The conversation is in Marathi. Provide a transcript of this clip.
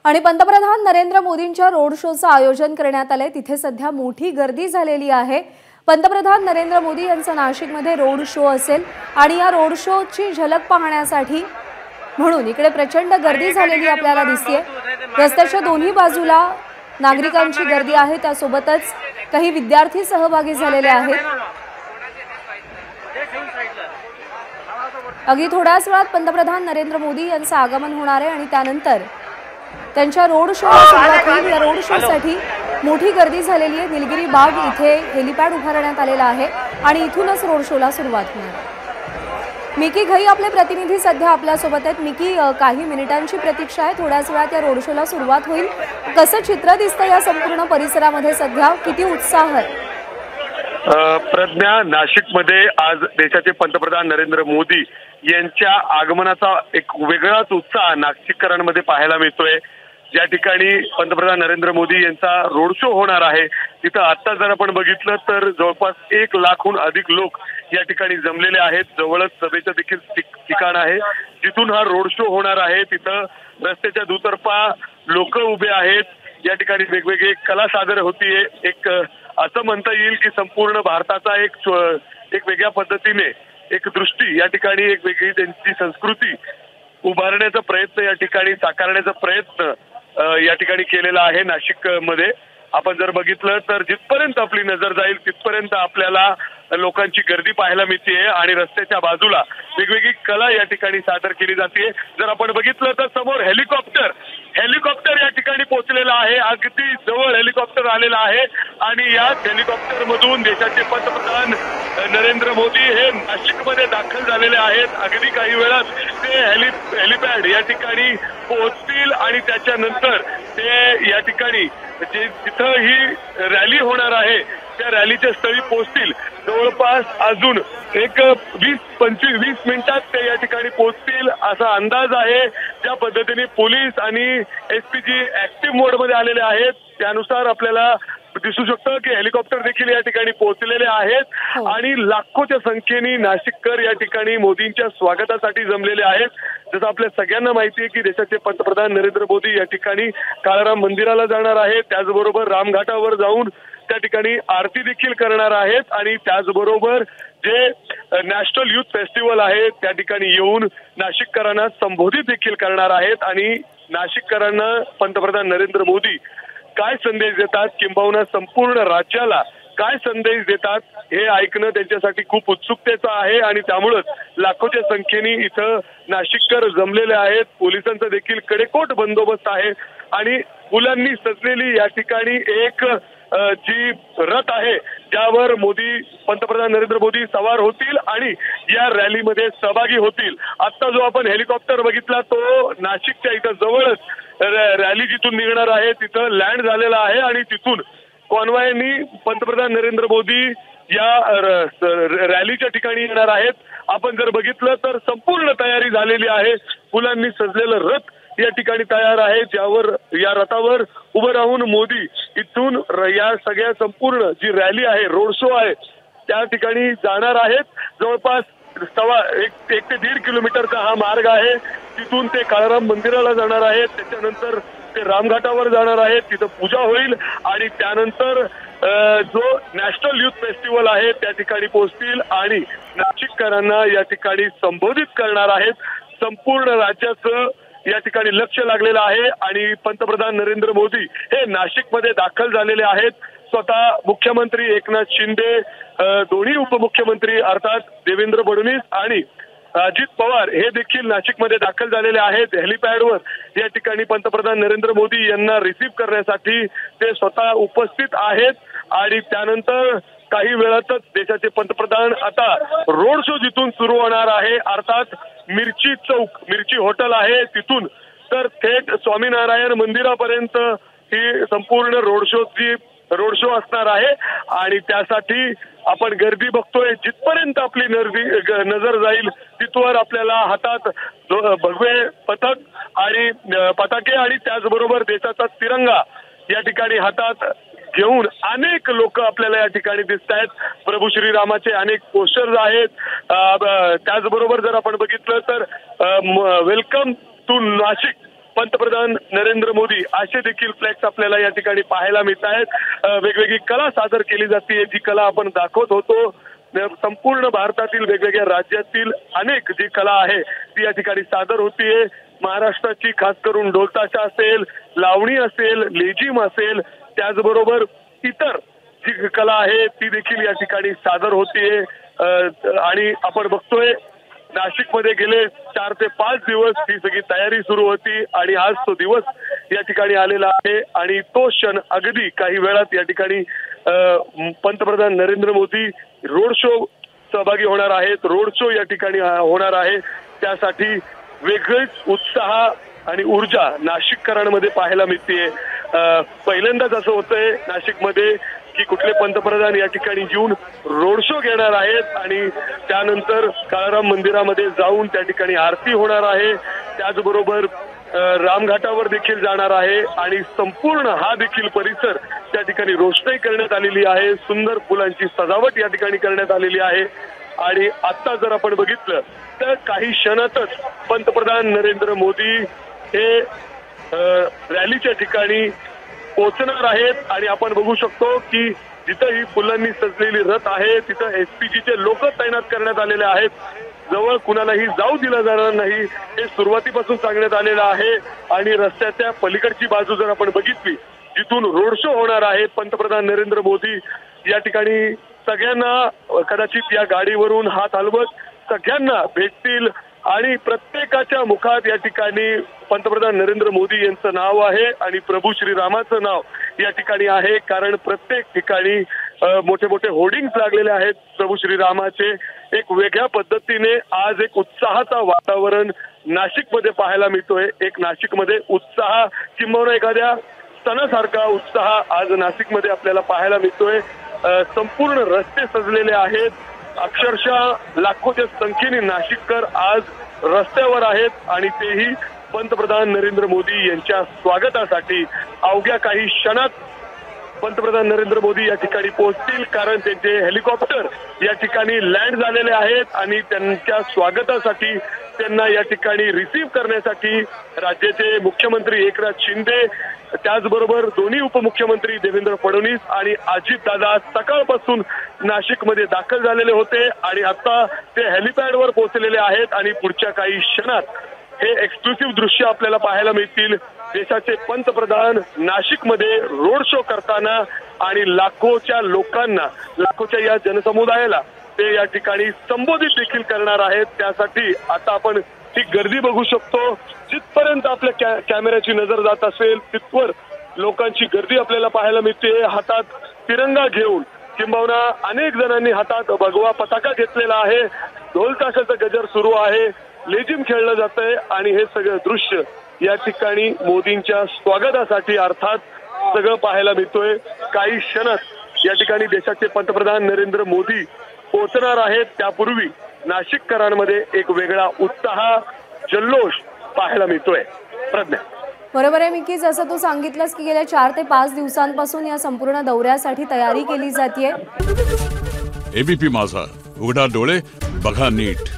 आणि पंतप्रधान नरेंद्र मोदींच्या रोड शोचं आयोजन करण्यात आले। तिथे सध्या मोठी गर्दी झालेली आहे। पंतप्रधान नरेंद्र मोदी यांचा नाशिकमध्ये रोड शो असेल आणि या रोड शोची झलक पाहण्यासाठी म्हणून इकडे प्रचंड गर्दी झालेली आपल्याला दिसते। रस्त्याच्या दोन्ही बाजूला नागरिकांची गर्दी आहे, त्यासोबतच काही विद्यार्थी सहभागी झालेले आहेत। अगदी थोड्याच वेळात पंतप्रधान नरेंद्र मोदी यांचं आगमन होणार आहे आणि त्यानंतर त्यांच्या रोड शोला सुरुवात होईल। या रोड शोसाठी मोठी गर्दी झालेली आहे। निलगिरी बाग इथे हेलिपॅड उभारण्यात आलेला आहे आणि इथूनच रोड शोला सुरुवात होणार आहे। मिकी घई आपले प्रतिनिधी सध्या आपल्या सोबत आहेत। मिकी, काही मिनिटांची प्रतीक्षा आहे, थोड्याच वेळात या रोड शोला सुरुवात होईल। कसं चित्र दिसतं या संपूर्ण परिसरामध्ये सध्या, किती उत्साह आहे? प्रज्ञा, नाशिकमध्ये आज देशाचे पंतप्रधान नरेंद्र मोदी यांच्या आगमनाचा एक वेगळाच उत्साह नाशिककरांमध्ये पाहायला मिळतोय। ज्या ठिकाणी पंतप्रधान नरेंद्र मोदी यांचा रोड शो होणार आहे तिथं आता जर आपण बघितलं तर जवळपास 1 लाखहून अधिक लोक या ठिकाणी जमलेले आहेत। जवळच सभेचं देखील ठिकाण आहे जिथून हा रोड शो होणार आहे। तिथं रस्त्याच्या दुतर्फा लोक उभे आहेत। या ठिकाणी वेगवेगळे कला सादर होतीये। एक असं म्हणता येईल की संपूर्ण भारताचा एक वेगळ्या पद्धतीने एक दृष्टी या ठिकाणी एक वेगळी त्यांची संस्कृती उभारण्याचा प्रयत्न या ठिकाणी साकारण्याचा प्रयत्न या ठिकाणी केलेला आहे। नाशिक मध्ये आपण जर बघितलं तर जिथपर्यंत आपली नजर जाईल तिथपर्यंत आपल्याला लोकांची गर्दी पाहायला मिळते आणि रस्त्याच्या बाजूला वेगवेगळी कला या ठिकाणी सादर केली जाते। जर आपण बघितलं तर समोर हेलिकॉप्टर या ठिकाणी पोहोचलेला आहे। अगदी जवळ हेलिकॉप्टर आलेला आहे आणि या हेलिकॉप्टर मधून देशाचे पंतप्रधान नरेंद्र मोदी हे नाशिकमध्ये दाखल झालेले आहेत। अगदी काही वेळात ते हेलिपॅड या ठिकाणी पोहोचतील आणि त्याच्यानंतर ते या ठिकाणी जिथं ही रॅली होणार आहे त्या रॅलीच्या स्थळी पोहोचतील। जवळपास अजून एक 20-25 मिनिटात ते या ठिकाणी पोहोचतील असा अंदाज आहे। ज्या पद्धतीने पोलीस आणि एसपीजी ऍक्टिव्ह मोडमध्ये आलेले आहेत त्यानुसार आपल्याला दिसू शकतं की हेलिकॉप्टर देखील या ठिकाणी पोहोचलेले आहेत आणि लाखोच्या संख्येने नाशिककर या ठिकाणी मोदींच्या स्वागतासाठी जमलेले आहेत। जसं आपल्या सगळ्यांना माहिती आहे की देशाचे पंतप्रधान नरेंद्र मोदी या ठिकाणी काळाराम मंदिराला जाणार आहेत, त्याचबरोबर रामघाटावर जाऊन त्या ठिकाणी आरती देखील करणार आहेत आणि त्याचबरोबर जे नॅशनल युथ फेस्टिवल आहे त्या ठिकाणी येऊन नाशिककरांना संबोधित देखील करणार आहेत। आणि नाशिककरांना पंतप्रधान नरेंद्र मोदी काय संदेश देतात किंबहुना संपूर्ण राज्याला काय संदेश देतात हे ऐकणं त्यांच्यासाठी खूप उत्सुकतेचं आहे आणि त्यामुळेच लाखोच्या संख्येने इथं नाशिककर जमलेले आहेत। पोलिसांचा देखील कडेकोट बंदोबस्त आहे आणि फुलांनी सजलेली या ठिकाणी एक जी रथ आहे ज्यावर पंतप्रधान नरेंद्र मोदी सवार होतील आणि या रॅलीमध्ये सहभागी होतील। आता जो आपण हेलिकॉप्टर बघितला तो नाशिकच्या इथं जवळच रॅली जिथून निघणार आहे तिथं लँड झालेला आहे आणि तिथून कॉन्वॉयनी पंतप्रधान नरेंद्र मोदी या रॅलीच्या ठिकाणी येणार आहेत। आपण जर बघितलं तर संपूर्ण तयारी झालेली आहे। फुलांनी सजलेलं रथ या ठिकाणी तयार आहे ज्यावर या रथावर उभं राहून मोदी इथून या सगळ्या संपूर्ण जी रॅली आहे रोड शो आहे त्या ठिकाणी जाणार आहेत। जवळपास 1 ते 1.5 किलोमीटरचा हा मार्ग आहे। तिथून ते काळाराम मंदिराला जाणार आहेत, त्याच्यानंतर ते रामघाटावर जाणार आहेत, तिथं पूजा होईल आणि त्यानंतर जो नॅशनल युथ फेस्टिवल आहे त्या ठिकाणी पोहोचतील आणि नाशिककरांना या ठिकाणी संबोधित करणार आहेत। संपूर्ण राज्याचं या ठिकाणी लक्ष लागलेलं आहे आणि पंतप्रधान नरेंद्र मोदी हे नाशिकमध्ये दाखल झालेले आहेत। स्वतः मुख्यमंत्री एकनाथ शिंदे, दोन्ही उपमुख्यमंत्री अर्थात देवेंद्र फडणवीस आणि अजित पवार हे देखील नाशिकमध्ये दाखल झालेले आहेत। हेलिपॅडवर या ठिकाणी पंतप्रधान नरेंद्र मोदी यांना रिसीव्ह करण्यासाठी ते स्वतः उपस्थित आहेत आणि त्यानंतर काही वेळातच देशाचे पंतप्रधान आता रोड शो जिथून सुरू होणार आहे अर्थात मिरची चौक, मिरची हॉटेल आहे तिथून तर थेट स्वामीनारायण मंदिरापर्यंत ही संपूर्ण रोड शो असणार आहे आणि त्यासाठी आपण गर्दी बघतोय। जिथपर्यंत आपली नजर जाईल तिथवर आपल्याला हातात भगवे पथक आणि पताके आणि त्याचबरोबर देशाचा तिरंगा या ठिकाणी हातात घेऊन अनेक लोक आपल्याला या ठिकाणी दिसत आहेत। प्रभू श्रीरामाचे अनेक पोस्टर्स आहेत। त्याचबरोबर जर आपण बघितलं तर वेलकम टू नाशिक पंतप्रधान नरेंद्र मोदी असे देखील फ्लॅक्स आपल्याला या ठिकाणी पाहायला मिळत आहेत। वेगवेगळी कला सादर केली जाते, जी कला आपण दाखवत होतो। संपूर्ण भारतातील वेगवेगळ्या राज्यातील अनेक जी कला आहे ती या ठिकाणी सादर होतीये। महाराष्ट्राची खास करून ढोलताशा असेल, लावणी असेल, लेझिम असेल, त्याचबरोबर इतर जी कला आहे ती देखील या ठिकाणी सादर होतीये। आणि आपण बघतोय नाशिकमध्ये गेले 4 ते 5 दिवस ही सगळी तयारी सुरू होती आणि आज तो दिवस या ठिकाणी आलेला आहे आणि तो क्षण अगदी काही वेळात या ठिकाणी पंतप्रधान नरेंद्र मोदी रोड शो सहभागी होणार आहेत। रोड शो या ठिकाणी होणार आहे, त्यासाठी वेगळीच उत्साह आणि ऊर्जा नाशिककरांमध्ये पाहायला मिळते। पहिल्यांदाच असं होतंय नाशिकमध्ये की कुठले पंतप्रधान या ठिकाणी येऊन रोड शो घेणार आहेत आणि त्यानंतर काळाराम मंदिरामध्ये जाऊन त्या ठिकाणी आरती होणार आहे। त्याचबरोबर रामघाटावर देखील जाणार आहे आणि संपूर्ण हा देखील परिसर त्या ठिकाणी रोषणाई करण्यात आलेली आहे। सुंदर फुलांची सजावट या ठिकाणी करण्यात आलेली आहे आणि आता जर आपण बघितलं तर काही क्षणातच पंतप्रधान नरेंद्र मोदी हे रॅलीच्या ठिकाणी पोहोचणार आहेत आणि आपण बघू शकतो की जिथं ही फुलांनी सजलेली रथ आहे तिथं एसपीजीचे लोक तैनात करण्यात आलेले आहेत। जवळ कुणालाही जाऊ दिलं जाणार नाही हे सुरुवातीपासून सांगण्यात आलेलं आहे आणि रस्त्याच्या पलीकडची बाजू जर आपण बघितली जिथून रोड शो होणार आहे, पंतप्रधान नरेंद्र मोदी या ठिकाणी सगळ्यांना कदाचित या गाडीवरून हात हलवत सगळ्यांना भेटतील आणि प्रत्येकाच्या मुखात या ठिकाणी पंतप्रधान नरेंद्र मोदी यांचं नाव आहे आणि प्रभू श्रीरामाचं नाव या ठिकाणी आहे, कारण प्रत्येक ठिकाणी मोठे मोठे होर्डिंग्स लागलेले आहेत प्रभू श्रीरामाचे। एक वेगळ्या पद्धतीने आज एक उत्साहाचा वातावरण नाशिकमध्ये पाहायला मिळतोय। एक नाशिकमध्ये उत्साह किंबहुना एखाद्या सणासारखा उत्साह आज नाशिकमध्ये आपल्याला पाहायला मिळतोय। संपूर्ण रस्ते सजलेले आहेत, अक्षरशः लाखोच्या संख्येने नाशिककर आज रस्त्यावर आहेत आणि तेही पंतप्रधान नरेंद्र मोदी यांच्या स्वागतासाठी। अवघ्या काही क्षणात पंतप्रधान नरेंद्र मोदी या ठिकाणी पोहोचतील, कारण त्यांचे हेलिकॉप्टर या ठिकाणी लँड झालेले आहेत आणि त्यांच्या स्वागतासाठी त्यांना या ठिकाणी रिसीव्ह करण्यासाठी राज्याचे मुख्यमंत्री एकनाथ शिंदे, त्याचबरोबर दोन्ही उपमुख्यमंत्री देवेंद्र फडणवीस आणि अजितदादा सकाळपासून नाशिकमध्ये दाखल झालेले होते आणि आता ते हेलिपॅडवर पोहोचलेले आहेत आणि पुढच्या काही क्षणात हे एक्सक्लुसिव्ह दृश्य आपल्याला पाहायला मिळतील। देशाचे पंतप्रधान नाशिकमध्ये रोड शो करताना आणि लाखोच्या लोकांना, लाखोच्या या जनसमुदायाला ते या ठिकाणी संबोधित देखील करणार आहेत। त्यासाठी आता आपण ही गर्दी बघू शकतो। जिथपर्यंत आपल्या कॅमेऱ्याची नजर जात असेल तिथवर लोकांची गर्दी आपल्याला पाहायला मिळते। हातात तिरंगा घेऊन किंबहुना अनेक जणांनी हातात भगवा पताका घेतलेला आहे। ढोल ताशाचं गजर सुरू आहे, लेझिम खेळलं जातंय आणि हे सगळं दृश्य या ठिकाणी मोदींच्या स्वागतासाठी अर्थात सगळं पाहायला मिळतोय। काही क्षणात या ठिकाणी देशाचे पंतप्रधान नरेंद्र मोदी पोहोचणार आहेत, त्यापूर्वी नाशिककरांमध्ये एक वेगळा उत्साह, जल्लोष पाहायला मिळतोय। प्रज्ञा, बरोबर आहे मिकी, जसं तू सांगितलंस की गेल्या 4 ते 5 दिवसांपासून या संपूर्ण दौऱ्यासाठी तयारी केली जाते। एबीपी माझा, उघडा डोळे बघा नीट।